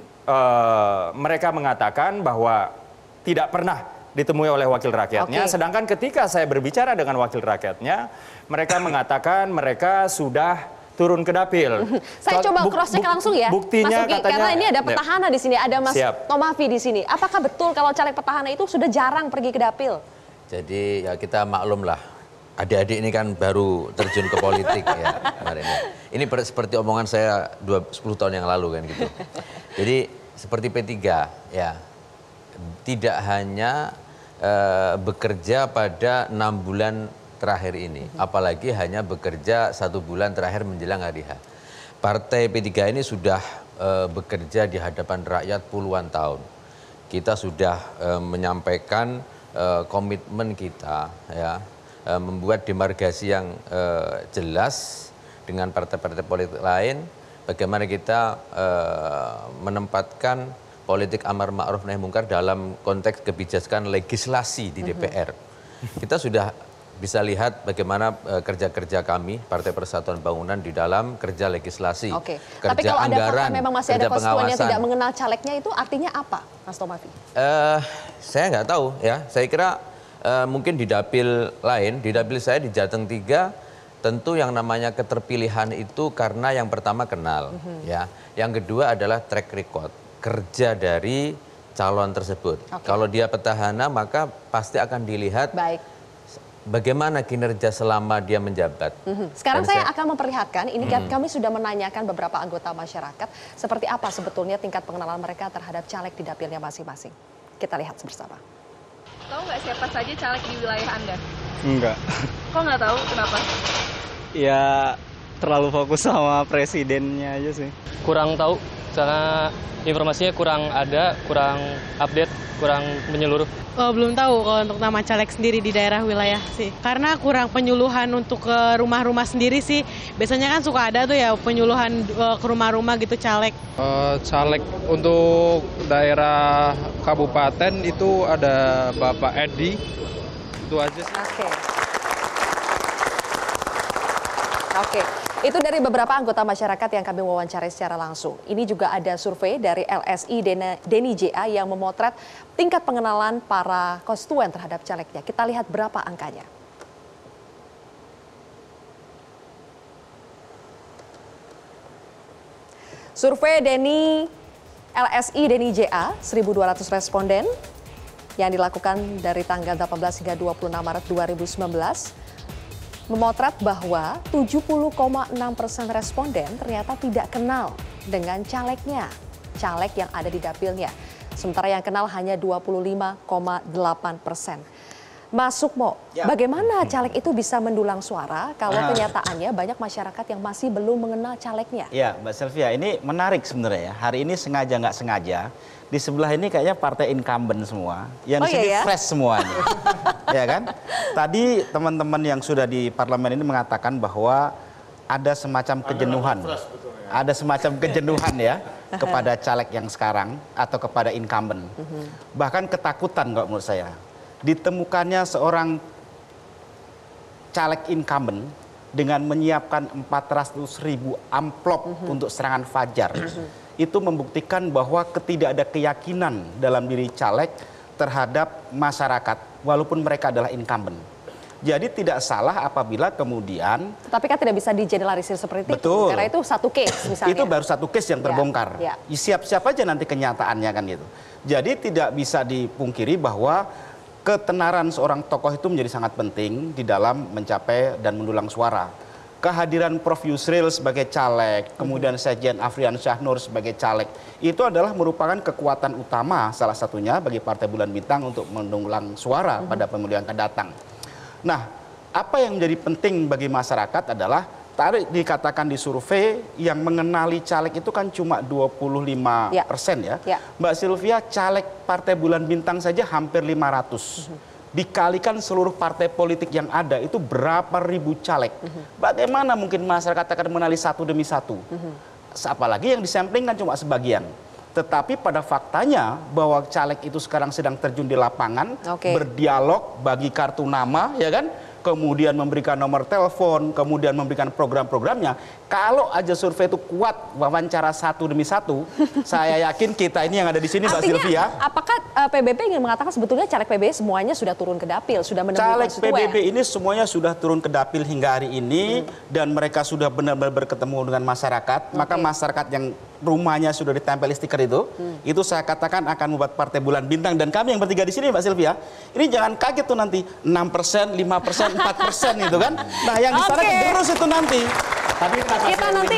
mereka mengatakan bahwa tidak pernah ditemui oleh wakil rakyatnya. Oke. Sedangkan ketika saya berbicara dengan wakil rakyatnya, mereka mengatakan mereka sudah turun ke dapil. Saya coba cross check langsung ya, Buktinya Mas Uki, katanya, karena ini ada petahana di sini, ada Mas Siap. Tomafi di sini. Apakah betul kalau caleg petahana itu sudah jarang pergi ke dapil? Jadi ya kita maklum lah, adik-adik ini kan baru terjun ke politik ya kemarin ya. Ini seperti omongan saya 10 tahun yang lalu kan gitu. Jadi seperti P3 ya, tidak hanya bekerja pada 6 bulan terakhir ini, apalagi hanya bekerja 1 bulan terakhir menjelang hari H. Partai P3 ini sudah bekerja di hadapan rakyat puluhan tahun. Kita sudah menyampaikan komitmen kita ya, membuat demarkasi yang jelas dengan partai-partai politik lain, bagaimana kita menempatkan politik amar ma'ruf nahi mungkar dalam konteks kebijakan legislasi di DPR. Kita sudah bisa lihat bagaimana kerja-kerja kami Partai Persatuan Bangunan di dalam kerja legislasi, Oke. kerja Tapi kalau ada anggaran, fakta memang masih ada kerja konstituen yang pengawasan. tidak mengenal calegnya, itu artinya apa, Mas Tomafi? Saya nggak tahu ya. Saya kira mungkin di dapil lain, di dapil saya di Jateng 3, tentu yang namanya keterpilihan itu karena yang pertama kenal, ya. Yang kedua adalah track record kerja dari calon tersebut. Kalau dia petahana maka pasti akan dilihat. Baik. Bagaimana kinerja selama dia menjabat. Sekarang Dan saya akan memperlihatkan, ini kami sudah menanyakan beberapa anggota masyarakat, seperti apa sebetulnya tingkat pengenalan mereka terhadap caleg di dapilnya masing-masing. Kita lihat bersama. Tahu nggak siapa saja caleg di wilayah Anda? Enggak. Kok nggak tahu? Kenapa? Ya terlalu fokus sama presidennya aja sih. Kurang tahu, karena informasinya kurang ada, kurang update, kurang menyeluruh. Oh, belum tahu kalau untuk nama caleg sendiri di daerah wilayah sih. Karena kurang penyuluhan untuk ke rumah-rumah sendiri sih. Biasanya kan suka ada tuh ya penyuluhan ke rumah-rumah gitu caleg. Caleg untuk daerah kabupaten itu ada Bapak Edi. Itu aja sih. Oke. Itu dari beberapa anggota masyarakat yang kami wawancarai secara langsung. Ini juga ada survei dari LSI Deni JA yang memotret tingkat pengenalan para konstituen terhadap calegnya. Kita lihat berapa angkanya. Survei LSI Deni JA, 1.200 responden yang dilakukan dari tanggal 18 hingga 26 Maret 2019. Memotret bahwa 70,6% responden ternyata tidak kenal dengan calegnya, caleg yang ada di dapilnya. Sementara yang kenal hanya 25,8%. Mas Sukmo, bagaimana caleg itu bisa mendulang suara kalau kenyataannya banyak masyarakat yang masih belum mengenal calegnya? Ya, Mbak Sylvia, ini menarik sebenarnya ya. Hari ini sengaja nggak sengaja, di sebelah ini kayaknya partai incumbent semua, yang di sini fresh semua nih. Ya kan? Tadi teman-teman yang sudah di parlemen ini mengatakan bahwa ada semacam kejenuhan. Ada semacam kejenuhan ya kepada caleg yang sekarang atau kepada incumbent. Bahkan ketakutan kalau menurut saya. Ditemukannya seorang caleg incumbent dengan menyiapkan 400.000 amplop untuk serangan fajar. Itu membuktikan bahwa tidak ada keyakinan dalam diri caleg terhadap masyarakat walaupun mereka adalah incumbent. Jadi tidak salah apabila kemudian... Tapi kan tidak bisa digeneralisir seperti itu, karena itu satu case misalnya. Itu baru satu case yang terbongkar. Siap-siap aja nanti kenyataannya kan gitu. Jadi tidak bisa dipungkiri bahwa ketenaran seorang tokoh itu menjadi sangat penting di dalam mencapai dan mendulang suara. Kehadiran Prof. Yusril sebagai caleg, kemudian Sekjen Afrian Syahnur sebagai caleg, itu adalah merupakan kekuatan utama salah satunya bagi Partai Bulan Bintang untuk mendulang suara pada pemilu yang akan datang. Nah, apa yang menjadi penting bagi masyarakat adalah tadi dikatakan di survei yang mengenali caleg itu kan cuma 25% ya. Mbak Sylvia, caleg Partai Bulan Bintang saja hampir 500. Dikalikan seluruh partai politik yang ada itu berapa ribu caleg. Bagaimana mungkin masyarakat akan mengenali satu demi satu? Apalagi yang disampling kan cuma sebagian. Tetapi pada faktanya bahwa caleg itu sekarang sedang terjun di lapangan, berdialog, bagi kartu nama, ya kan, kemudian memberikan nomor telepon, kemudian memberikan program-programnya. Kalau aja survei itu kuat wawancara satu demi satu, saya yakin kita ini yang ada di sini, Mbak Sylvia. Apakah PBB ingin mengatakan sebetulnya caleg PBB semuanya sudah turun ke dapil, sudah menemui caleg konstituen? PBB ini semuanya sudah turun ke dapil hingga hari ini dan mereka sudah benar-benar berketemu dengan masyarakat. Maka masyarakat yang rumahnya sudah ditempel stiker itu saya katakan akan membuat Partai Bulan Bintang, dan kami yang bertiga di sini, Mbak Sylvia, ini jangan kaget tuh nanti 6%, 5%, 4% itu kan. Nah, yang di sana terus itu nanti. Tapi kita nanti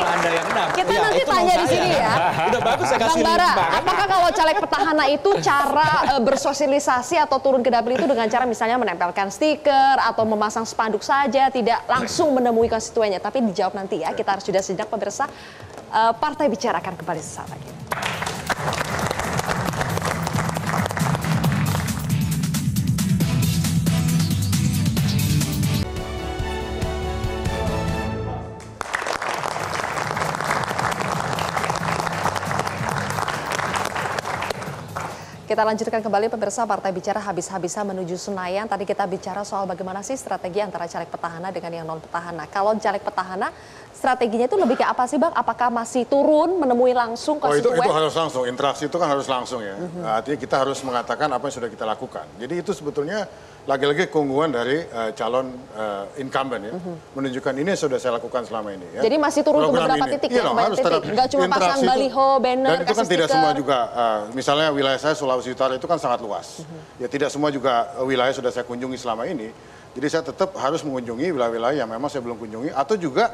Ya, nanti tanya di sini ya. Udah bagus saya kasih Bang Bara, link, Pak. apakah kalau caleg petahana itu cara bersosialisasi atau turun ke dapil itu dengan cara misalnya menempelkan stiker atau memasang spanduk saja, tidak langsung menemui konstituennya? Tapi dijawab nanti ya. Kita harus sudah sejenak, pemirsa. Partai Bicara akan kembali sesaat lagi. Kita lanjutkan kembali, pemirsa. Partai Bicara habis-habisan menuju Senayan. Tadi kita bicara soal bagaimana sih strategi antara caleg petahana dengan yang non petahana. Kalau caleg petahana, strateginya itu lebih ke apa sih, Bang? Apakah masih turun menemui langsung konstituen? Itu harus langsung, interaksi itu kan harus langsung ya. Artinya kita harus mengatakan apa yang sudah kita lakukan. Jadi itu sebetulnya lagi-lagi keunggulan dari calon incumbent ya. Menunjukkan ini sudah saya lakukan selama ini ya. Jadi masih turun ke beberapa titik ya? Nggak cuma pasang baliho, banner, dan itu kan tidak semua juga, misalnya wilayah saya Sulawesi Utara itu kan sangat luas. Ya tidak semua juga wilayah sudah saya kunjungi selama ini. Jadi saya tetap harus mengunjungi wilayah-wilayah yang memang saya belum kunjungi, atau juga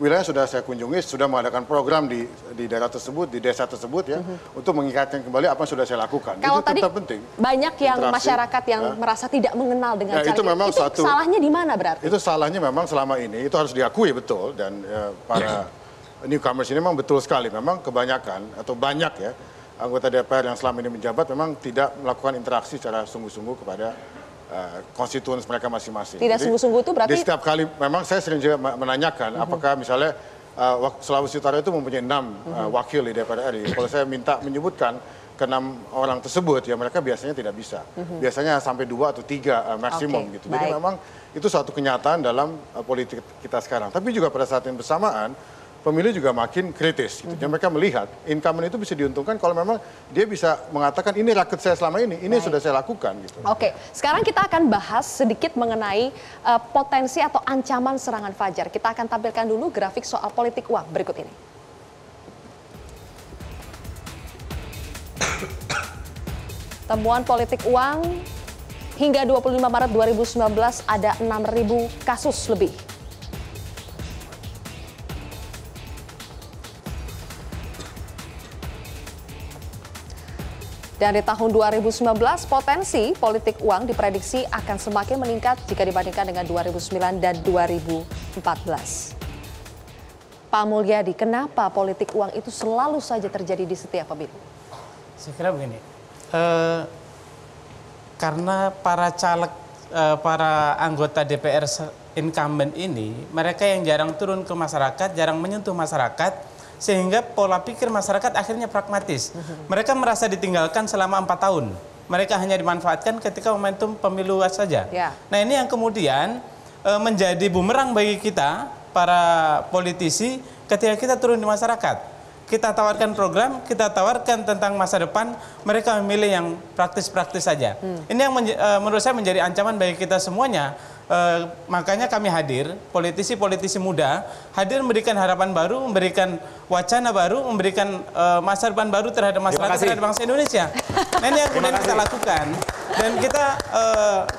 wilayah sudah saya kunjungi, sudah mengadakan program di daerah tersebut, di desa tersebut ya, untuk mengingatkan kembali apa yang sudah saya lakukan. Kalau itu tadi tetap penting. Banyak yang masyarakat yang merasa tidak mengenal dengan caleg. Itu memang itu salahnya di mana berarti? Itu salahnya memang selama ini, itu harus diakui betul, dan para newcomers ini memang betul sekali, memang kebanyakan atau banyak ya anggota DPR yang selama ini menjabat memang tidak melakukan interaksi secara sungguh-sungguh kepada konstituen mereka masing-masing. Tidak sungguh-sungguh itu berarti? Di setiap kali, memang saya sering juga menanyakan apakah misalnya Sulawesi Utara itu mempunyai 6 wakil di DPR RI. Kalau saya minta menyebutkan ke 6 orang tersebut, ya mereka biasanya tidak bisa. Biasanya sampai 2 atau 3 maksimum gitu. Jadi memang itu suatu kenyataan dalam politik kita sekarang. Tapi juga pada saat yang bersamaan, pemilih juga makin kritis. Gitu. Jadi mereka melihat incumbent itu bisa diuntungkan kalau memang dia bisa mengatakan ini rakyat saya selama ini sudah saya lakukan. Gitu. Oke, sekarang kita akan bahas sedikit mengenai potensi atau ancaman serangan fajar. Kita akan tampilkan dulu grafik soal politik uang berikut ini. Temuan politik uang hingga 25 Maret 2019 ada 6.000 kasus lebih. Dan di tahun 2019, potensi politik uang diprediksi akan semakin meningkat jika dibandingkan dengan 2009 dan 2014. Pak Mulyadi, kenapa politik uang itu selalu saja terjadi di setiap pemilu? Saya kira begini, karena para caleg, para anggota DPR incumbent ini, mereka yang jarang turun ke masyarakat, jarang menyentuh masyarakat, sehingga pola pikir masyarakat akhirnya pragmatis. Mereka merasa ditinggalkan selama 4 tahun. Mereka hanya dimanfaatkan ketika momentum pemilu saja. Nah ini yang kemudian menjadi bumerang bagi kita, para politisi, ketika kita turun di masyarakat. Kita tawarkan program, kita tawarkan tentang masa depan, mereka memilih yang praktis-praktis saja. Ini yang menurut saya menjadi ancaman bagi kita semuanya. Makanya kami hadir, politisi-politisi muda, hadir memberikan harapan baru, memberikan wacana baru, memberikan masa depan baru terhadap masyarakat, terhadap bangsa Indonesia. Nah ini yang kemudian kita lakukan. Dan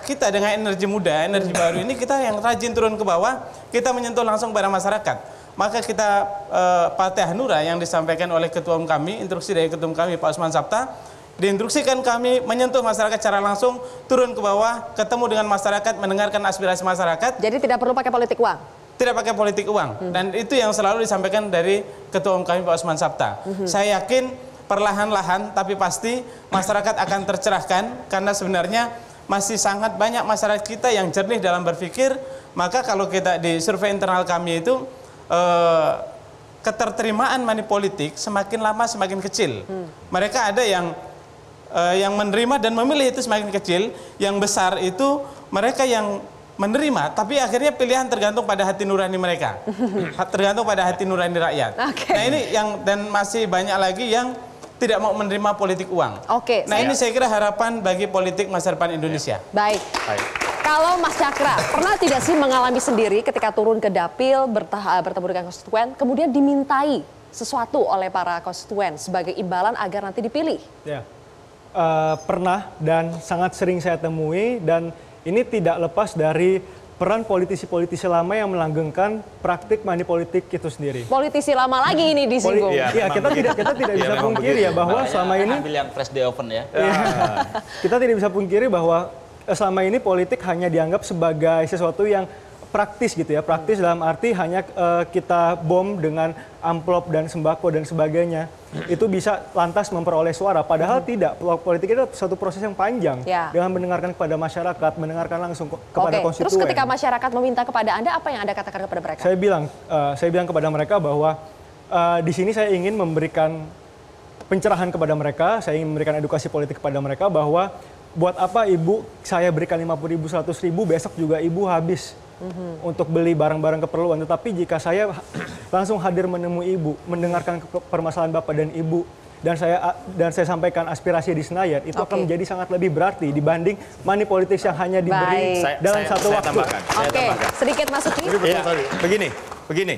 kita dengan energi muda, energi baru ini, kita yang rajin turun ke bawah, kita menyentuh langsung pada masyarakat. Maka kita Partai Hanura yang disampaikan oleh Ketua Umum kami, instruksi dari Ketua Umum kami Pak Usman Sabta, diinstruksikan kami menyentuh masyarakat secara langsung, turun ke bawah, ketemu dengan masyarakat, mendengarkan aspirasi masyarakat. Jadi tidak perlu pakai politik uang? Tidak pakai politik uang. Dan itu yang selalu disampaikan dari Ketua Umum kami Pak Usman Sabta. Saya yakin perlahan-lahan tapi pasti masyarakat akan tercerahkan, karena sebenarnya masih sangat banyak masyarakat kita yang jernih dalam berpikir. Maka kalau kita di survei internal kami itu, keterterimaan money politik semakin lama semakin kecil. Mereka ada yang menerima dan memilih itu semakin kecil. Yang besar itu mereka yang menerima, tapi akhirnya pilihan tergantung pada hati nurani mereka, tergantung pada hati nurani rakyat. Nah ini dan masih banyak lagi yang tidak mau menerima politik uang. Nah ini saya kira harapan bagi politik masa depan Indonesia. Baik. Kalau Mas Cakra, pernah tidak sih mengalami sendiri ketika turun ke dapil bertemu dengan konstituen, kemudian dimintai sesuatu oleh para konstituen sebagai imbalan agar nanti dipilih? Ya, pernah dan sangat sering saya temui, dan ini tidak lepas dari peran politisi-politisi lama yang melanggengkan praktik money politik itu sendiri. Politisi lama lagi ini disinggung. Iya, kita tidak bisa pungkiri ya bahwa selama ini ambil yang fresh day oven ya. Kita tidak bisa pungkiri bahwa selama ini politik hanya dianggap sebagai sesuatu yang praktis gitu ya. Praktis dalam arti hanya kita bom dengan amplop dan sembako dan sebagainya. Itu bisa lantas memperoleh suara. Padahal tidak. Politik itu satu proses yang panjang. Dengan mendengarkan kepada masyarakat, mendengarkan langsung kepada konstituen. Terus ketika masyarakat meminta kepada Anda, apa yang Anda katakan kepada mereka? Saya bilang kepada mereka bahwa di sini saya ingin memberikan pencerahan kepada mereka. Saya ingin memberikan edukasi politik kepada mereka bahwa buat apa ibu saya berikan 50.000, 100.000, besok juga ibu habis untuk beli barang-barang keperluan. Tetapi jika saya langsung hadir menemui ibu, mendengarkan permasalahan bapak dan ibu, dan saya sampaikan aspirasi di Senayan, itu akan menjadi sangat lebih berarti dibanding money politics yang hanya diberi dalam satu waktu. Sedikit masuk Begini,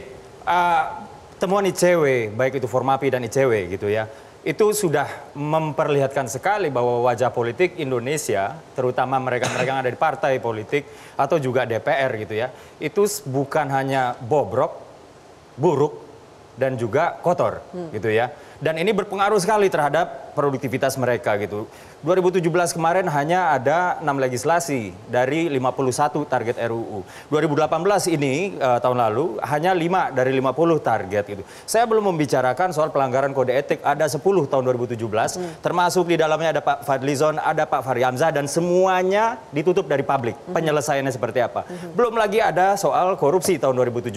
temuan ICW, baik itu Formapi dan ICW gitu ya, itu sudah memperlihatkan sekali bahwa wajah politik Indonesia, terutama mereka-mereka yang ada di partai politik atau juga DPR gitu ya, itu bukan hanya bobrok, buruk, dan juga kotor gitu ya. Dan ini berpengaruh sekali terhadap produktivitas mereka gitu. 2017 kemarin hanya ada 6 legislasi dari 51 target RUU. 2018 ini tahun lalu hanya 5 dari 50 target gitu. Saya belum membicarakan soal pelanggaran kode etik, ada 10 tahun 2017, termasuk di dalamnya ada Pak Fadlizon, ada Pak Fahri Hamzah, dan semuanya ditutup dari publik. Penyelesaiannya seperti apa. Belum lagi ada soal korupsi tahun 2017,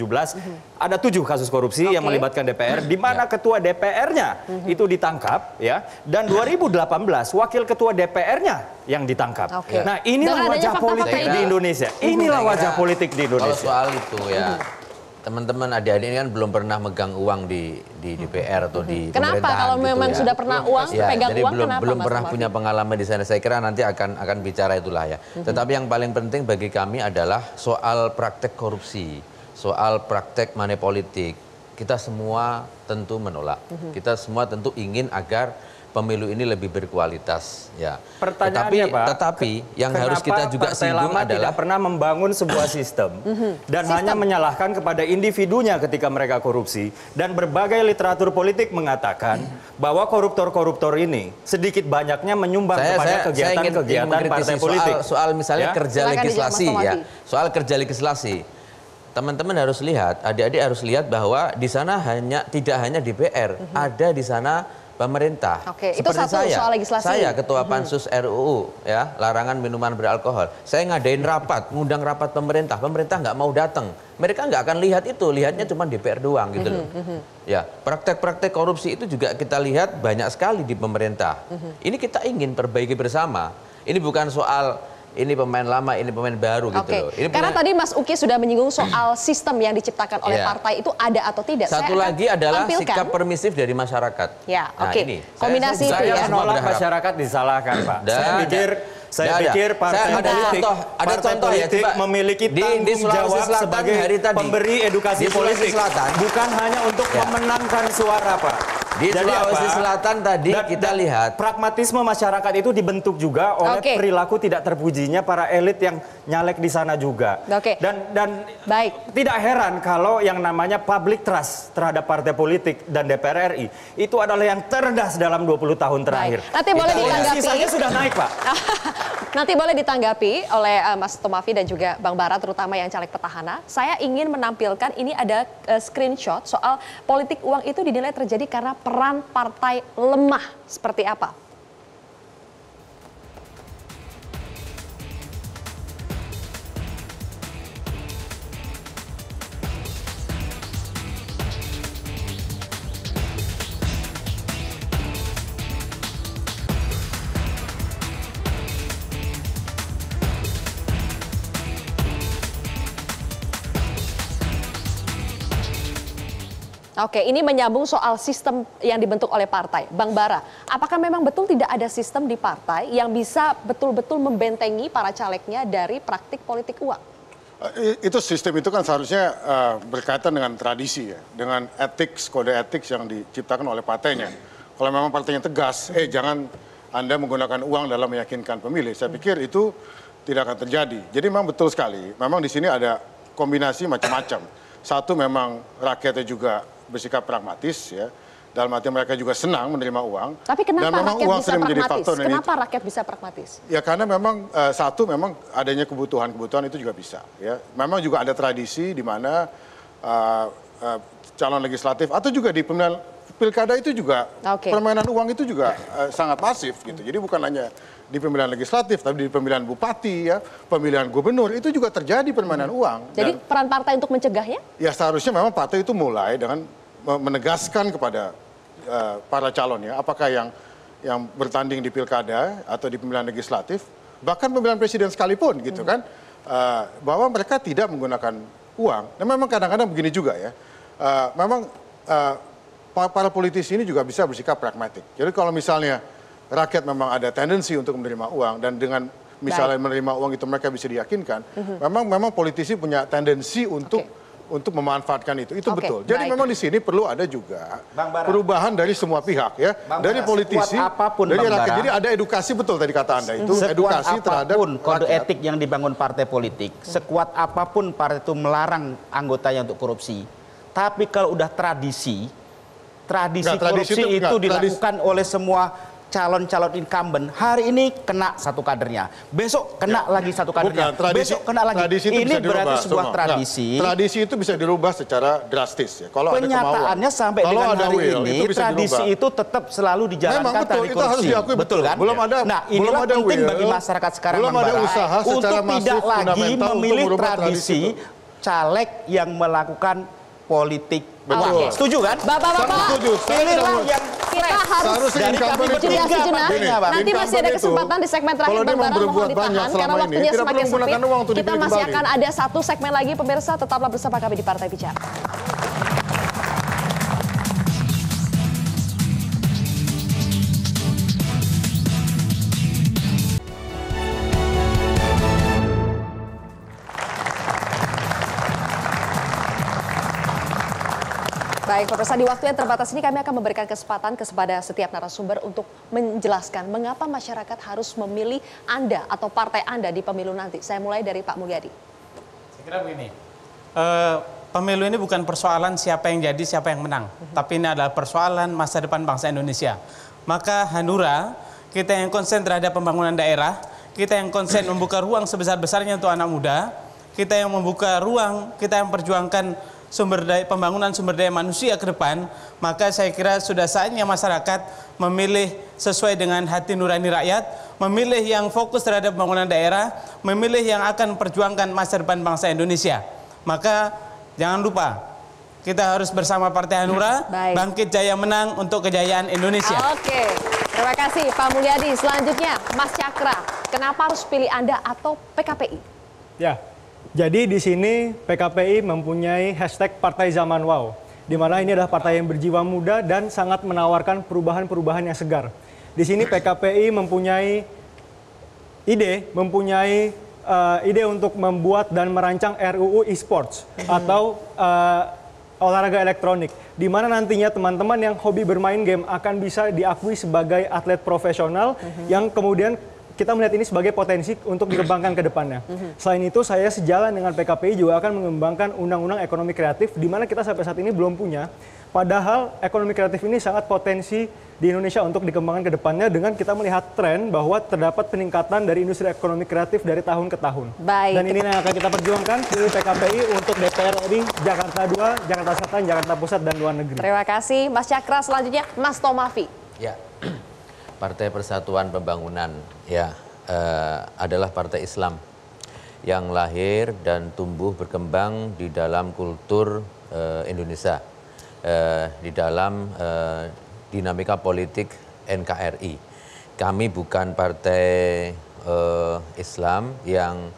ada 7 kasus korupsi yang melibatkan DPR, di mana ketua DPR-nya itu ditangkap ya, dan 2018 wakil ketua DPR-nya yang ditangkap. Nah, inilah wajah politik di Indonesia. Inilah wajah politik di Indonesia. Kalau soal itu ya, teman-teman adik-adik ini kan belum pernah megang uang di DPR atau di pemerintahan. Kenapa kalau gitu memang ya. sudah pernah pegang jadi uang, kenapa belum Mas pernah Formapi? punya pengalaman di sana. Saya kira nanti akan bicara itulah ya. Tetapi yang paling penting bagi kami adalah soal praktek korupsi, soal praktek money politik. Kita semua tentu menolak. Kita semua tentu ingin agar pemilu ini lebih berkualitas ya. Pertanyaannya tetapi yang harus kita juga singgung adalah tidak pernah membangun sebuah sistem dan hanya menyalahkan kepada individunya ketika mereka korupsi, dan berbagai literatur politik mengatakan bahwa koruptor-koruptor ini sedikit banyaknya menyumbang kepada kegiatan-kegiatan partai politik. Soal misalnya kerja legislasi ya. Soal kerja legislasi. Teman-teman harus lihat, adik-adik harus lihat bahwa di sana tidak hanya DPR, ada di sana pemerintah. Itu seperti satu soal legislasi. Saya ketua pansus RUU ya, larangan minuman beralkohol. Saya ngadain rapat, ngundang rapat pemerintah nggak mau datang. Mereka nggak akan lihat itu, lihatnya cuma DPR doang gitu loh. Ya, praktek-praktek korupsi itu juga kita lihat banyak sekali di pemerintah. Ini kita ingin perbaiki bersama. Ini bukan soal ini pemain lama, ini pemain baru gitu loh. Ini karena tadi Mas Uki sudah menyinggung soal sistem yang diciptakan oleh partai itu ada atau tidak. Satu lagi adalah sikap permisif dari masyarakat. Ya, nah, ini. Kombinasi itu ya. Saya menolak masyarakat disalahkan, Pak. Saya pikir partai politik memiliki tanggung jawab sebagai pemberi edukasi politik, bukan hanya untuk memenangkan suara, Pak. Di Sulawesi Selatan tadi kita lihat pragmatisme masyarakat itu dibentuk juga oleh perilaku tidak terpujinya para elit yang nyalek di sana juga. Dan tidak heran kalau yang namanya public trust terhadap partai politik dan DPR RI itu adalah yang terendah dalam 20 tahun terakhir. Nanti boleh ditanggapi. Sisanya sudah naik, Pak. Nanti boleh ditanggapi oleh Mas Tomafi dan juga Bang Bara, terutama yang caleg petahana. Saya ingin menampilkan ini ada screenshot soal politik uang itu dinilai terjadi karena peran partai lemah. Seperti apa? Oke, ini menyambung soal sistem yang dibentuk oleh partai. Bang Bara, apakah memang betul tidak ada sistem di partai yang bisa betul-betul membentengi para calegnya dari praktik politik uang? Itu sistem itu kan seharusnya berkaitan dengan tradisi ya, dengan kode etik yang diciptakan oleh partainya. Kalau memang partainya tegas, jangan Anda menggunakan uang dalam meyakinkan pemilih. Saya pikir itu tidak akan terjadi. Jadi memang betul sekali, memang di sini ada kombinasi macam-macam. Satu memang rakyatnya juga bersikap pragmatis ya. Dalam arti mereka juga senang menerima uang. Tapi kenapa rakyat bisa pragmatis? Kenapa itu. rakyat bisa pragmatis? Ya karena memang satu memang adanya kebutuhan itu juga bisa. Ya, memang juga ada tradisi di mana calon legislatif atau juga di pemilihan pilkada itu juga permainan uang itu juga sangat masif gitu. Jadi bukan hanya di pemilihan legislatif, tapi di pemilihan bupati ya, pemilihan gubernur itu juga terjadi permainan uang. Jadi peran partai untuk mencegahnya? Ya seharusnya memang partai itu mulai dengan menegaskan kepada para calonnya, apakah yang bertanding di pilkada atau di pemilihan legislatif, bahkan pemilihan presiden sekalipun gitu kan, bahwa mereka tidak menggunakan uang. Dan memang kadang-kadang begini juga ya, memang para politisi ini juga bisa bersikap pragmatik. Jadi kalau misalnya rakyat memang ada tendensi untuk menerima uang dan dengan misalnya menerima uang itu mereka bisa diyakinkan, memang politisi punya tendensi untuk memanfaatkan itu betul. Jadi memang di sini perlu ada juga perubahan dari semua pihak ya, dari politisi, apapun, dari rakyat. Jadi ada edukasi betul tadi kata Anda itu, edukasi terhadap kode etik yang dibangun partai politik, sekuat apapun partai itu melarang anggotanya untuk korupsi. Tapi kalau udah tradisi korupsi itu dilakukan oleh semua calon-calon incumbent, hari ini kena satu kadernya, besok kena lagi satu kadernya, besok kena lagi. Ini berarti sebuah tradisi. Tradisi itu bisa dirubah secara drastis ya. Kalau kenyataannya sampai dengan hari ini tradisi itu tetap selalu dijalankan tadi korupsi. Betul kan? Nah, inilah penting bagi masyarakat sekarang untuk tidak lagi memilih tradisi caleg yang melakukan politik. Betul. Setuju kan? Bapak-bapak, pilihlah yang kita harus jeda sejenak. Nanti masih ada kesempatan di segmen terakhir Bang Bara, mohon ditahan karena waktunya semakin sempit. Kita masih akan ada satu segmen lagi pemirsa, tetaplah bersama kami di Partai Bicara. Baik, pemirsa, di waktu yang terbatas ini kami akan memberikan kesempatan kepada setiap narasumber untuk menjelaskan mengapa masyarakat harus memilih Anda atau partai Anda di pemilu nanti. Saya mulai dari Pak Mulyadi. Saya kira begini, pemilu ini bukan persoalan siapa yang jadi, siapa yang menang. Tapi ini adalah persoalan masa depan bangsa Indonesia. Maka Hanura, kita yang konsen terhadap pembangunan daerah, kita yang konsen membuka ruang sebesar-besarnya untuk anak muda, kita yang membuka ruang, kita yang perjuangkan pembangunan sumber daya manusia ke depan, maka saya kira sudah saatnya masyarakat memilih sesuai dengan hati nurani rakyat, memilih yang fokus terhadap pembangunan daerah, memilih yang akan perjuangkan masa depan bangsa Indonesia. Maka jangan lupa, kita harus bersama Partai Hanura, bangkit jaya menang untuk kejayaan Indonesia. Oke, terima kasih Pak Mulyadi. Selanjutnya Mas Cakra, kenapa harus pilih Anda atau PKPI? Ya. Jadi di sini PKPI mempunyai hashtag Partai Zaman Wow, di mana ini adalah partai yang berjiwa muda dan sangat menawarkan perubahan-perubahan yang segar. Di sini PKPI mempunyai ide untuk membuat dan merancang RUU e-sports atau olahraga elektronik, di mana nantinya teman-teman yang hobi bermain game akan bisa diakui sebagai atlet profesional yang kemudian kita melihat ini sebagai potensi untuk dikembangkan ke depannya. Selain itu, saya sejalan dengan PKPI juga akan mengembangkan undang-undang ekonomi kreatif, di mana kita sampai saat ini belum punya. Padahal ekonomi kreatif ini sangat potensi di Indonesia untuk dikembangkan ke depannya dengan kita melihat tren bahwa terdapat peningkatan dari industri ekonomi kreatif dari tahun ke tahun. Baik. Dan ini yang akan kita perjuangkan dari PKPI untuk DPR RI, Jakarta 2, Jakarta Selatan, Jakarta Pusat, dan luar negeri. Terima kasih Mas Cakra. Selanjutnya Mas Tomafi. Ya. Partai Persatuan Pembangunan ya adalah partai Islam yang lahir dan tumbuh berkembang di dalam kultur Indonesia, di dalam dinamika politik NKRI. Kami bukan partai Islam yang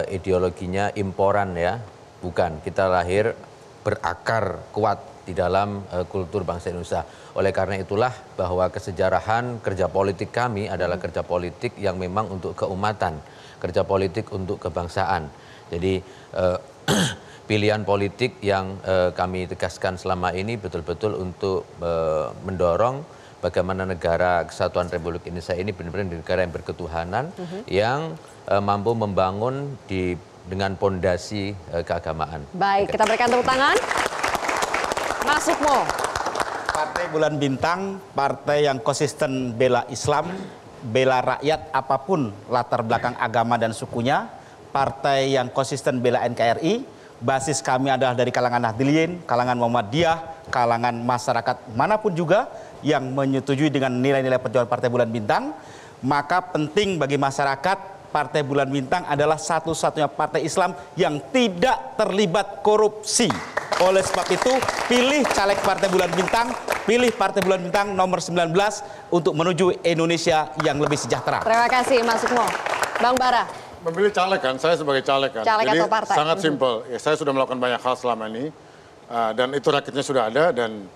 ideologinya imporan ya, bukan. Kita lahir berakar kuat di dalam kultur bangsa Indonesia. Oleh karena itulah bahwa kesejarahan kerja politik kami adalah kerja politik yang memang untuk keumatan, kerja politik untuk kebangsaan. Jadi pilihan politik yang kami tegaskan selama ini betul-betul untuk mendorong bagaimana negara Kesatuan Republik Indonesia ini benar-benar negara yang berketuhanan, yang mampu membangun dengan pondasi keagamaan. Baik, kita berikan tepuk tangan. Mas Sukmo. Partai Bulan Bintang, partai yang konsisten bela Islam, bela rakyat apapun latar belakang agama dan sukunya, partai yang konsisten bela NKRI, basis kami adalah dari kalangan Nahdliyin, kalangan Muhammadiyah, kalangan masyarakat manapun juga yang menyetujui dengan nilai-nilai perjuangan Partai Bulan Bintang, maka penting bagi masyarakat Partai Bulan Bintang adalah satu-satunya partai Islam yang tidak terlibat korupsi. Oleh sebab itu, pilih caleg Partai Bulan Bintang, pilih Partai Bulan Bintang nomor 19 untuk menuju Indonesia yang lebih sejahtera. Terima kasih Mas Sukmo. Bang Bara. Memilih caleg kan, saya sebagai caleg kan. Caleg jadi atau partai? Sangat simpel. Ya, saya sudah melakukan banyak hal selama ini dan itu rakyatnya sudah ada dan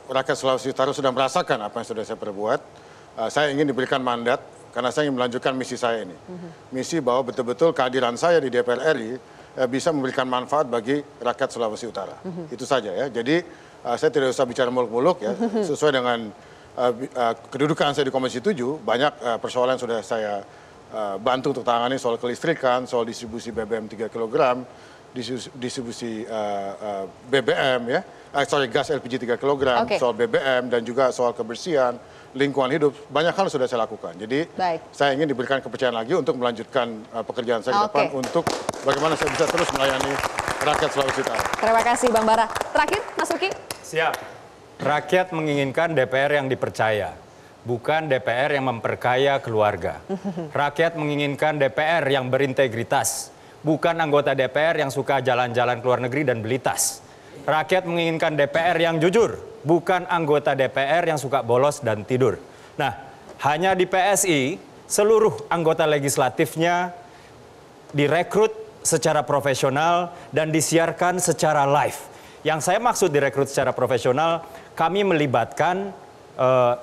rakyat Sulawesi Utara sudah merasakan apa yang sudah saya perbuat. Saya ingin diberikan mandat karena saya ingin melanjutkan misi saya ini. Misi bahwa betul-betul kehadiran saya di DPR RI bisa memberikan manfaat bagi rakyat Sulawesi Utara. Itu saja ya. Jadi saya tidak usah bicara muluk-muluk ya. Sesuai dengan kedudukan saya di Komisi 7, banyak persoalan yang sudah saya bantu untuk tangani, soal kelistrikan, soal distribusi BBM 3 kg, distribusi BBM ya, gas LPG 3 kg, soal BBM dan juga soal kebersihan, lingkungan hidup, banyak hal sudah saya lakukan. Jadi saya ingin diberikan kepercayaan lagi untuk melanjutkan pekerjaan saya ke depan untuk bagaimana saya bisa terus melayani rakyat Sulawesi Utara. Terima kasih Bang Bara. Terakhir Mas Uki. Siap. Rakyat menginginkan DPR yang dipercaya, bukan DPR yang memperkaya keluarga. Rakyat menginginkan DPR yang berintegritas, bukan anggota DPR yang suka jalan-jalan ke luar negeri dan beli tas. Rakyat menginginkan DPR yang jujur, bukan anggota DPR yang suka bolos dan tidur. Nah, hanya di PSI, seluruh anggota legislatifnya direkrut secara profesional dan disiarkan secara live. Yang saya maksud direkrut secara profesional, kami melibatkan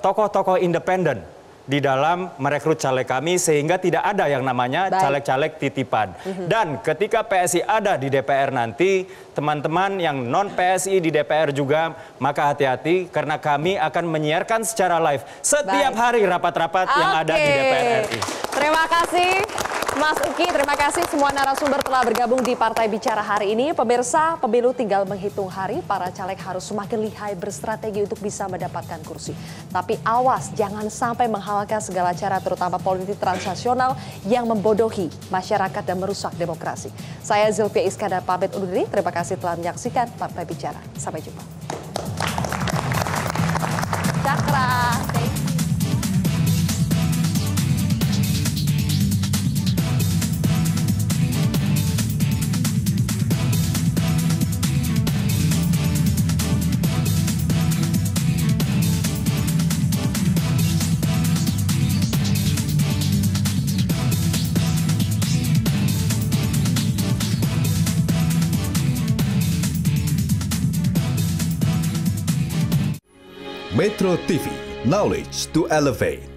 tokoh-tokoh independen di dalam merekrut caleg kami sehingga tidak ada yang namanya caleg-caleg titipan. Dan ketika PSI ada di DPR nanti, teman-teman yang non-PSI di DPR juga, maka hati-hati karena kami akan menyiarkan secara live setiap hari rapat-rapat yang ada di DPR RI. Terima kasih Mas Uki, terima kasih semua narasumber telah bergabung di Partai Bicara hari ini. Pemirsa, pemilu tinggal menghitung hari, para caleg harus semakin lihai berstrategi untuk bisa mendapatkan kursi. Tapi awas, jangan sampai menghalalkan segala cara terutama politik transnasional yang membodohi masyarakat dan merusak demokrasi. Saya Zilvia Iskandar pamit undur diri, terima kasih telah menyaksikan Partai Bicara. Sampai jumpa. Cakra. Metro TV, knowledge to elevate.